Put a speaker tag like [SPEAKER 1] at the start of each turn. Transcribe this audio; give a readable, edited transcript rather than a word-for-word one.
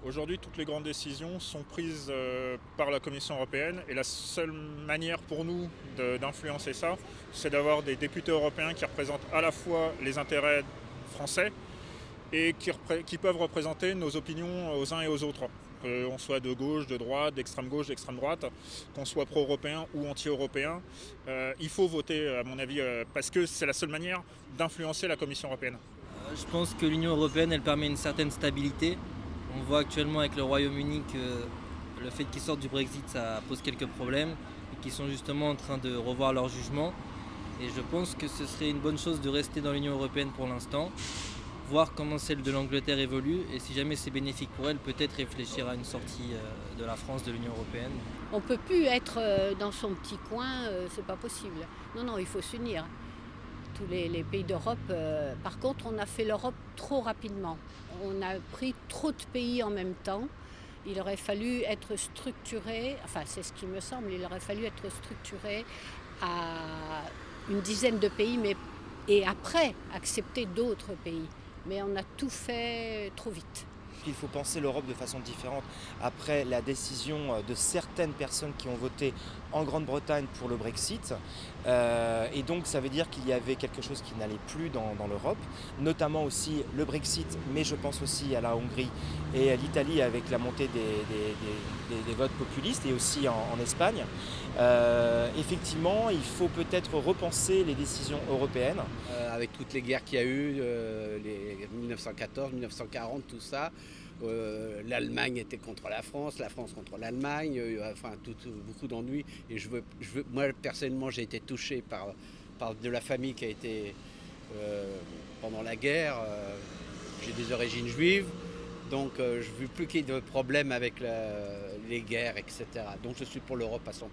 [SPEAKER 1] Aujourd'hui, toutes les grandes décisions sont prises par la Commission européenne et la seule manière pour nous d'influencer ça, c'est d'avoir des députés européens qui représentent à la fois les intérêts français et qui peuvent représenter nos opinions aux uns et aux autres. Qu'on soit de gauche, de droite, d'extrême gauche, d'extrême droite, qu'on soit pro-européen ou anti-européen, il faut voter, à mon avis, parce que c'est la seule manière d'influencer la Commission européenne.
[SPEAKER 2] Je pense que l'Union européenne, elle permet une certaine stabilité. On voit actuellement avec le Royaume-Uni que le fait qu'ils sortent du Brexit, ça pose quelques problèmes et qu'ils sont justement en train de revoir leur jugement. Et je pense que ce serait une bonne chose de rester dans l'Union européenne pour l'instant, voir comment celle de l'Angleterre évolue et si jamais c'est bénéfique pour elle, peut-être réfléchir à une sortie de la France de l'Union européenne.
[SPEAKER 3] On ne peut plus être dans son petit coin, c'est pas possible. Non, non, il faut s'unir. Tous les pays d'Europe, par contre, on a fait l'Europe trop rapidement. On a pris trop de pays en même temps. Il aurait fallu être structuré, enfin c'est ce qui me semble, il aurait fallu être structuré à une dizaine de pays, et après accepter d'autres pays. Mais on a tout fait trop vite.
[SPEAKER 4] Il faut penser l'Europe de façon différente. Après la décision de certaines personnes qui ont voté en Grande-Bretagne pour le Brexit, et donc ça veut dire qu'il y avait quelque chose qui n'allait plus dans l'Europe, notamment aussi le Brexit, mais je pense aussi à la Hongrie et à l'Italie avec la montée des votes populistes et aussi en Espagne. Effectivement, il faut peut-être repenser les décisions européennes.
[SPEAKER 5] Avec toutes les guerres qu'il y a eu, les 1914, 1940, tout ça. L'Allemagne était contre la France contre l'Allemagne, enfin beaucoup d'ennuis. Et moi personnellement, j'ai été touché par de la famille qui a été pendant la guerre. J'ai des origines juives, donc je ne veux plus qu'il y ait de problème avec les guerres, etc. Donc je suis pour l'Europe à 100%.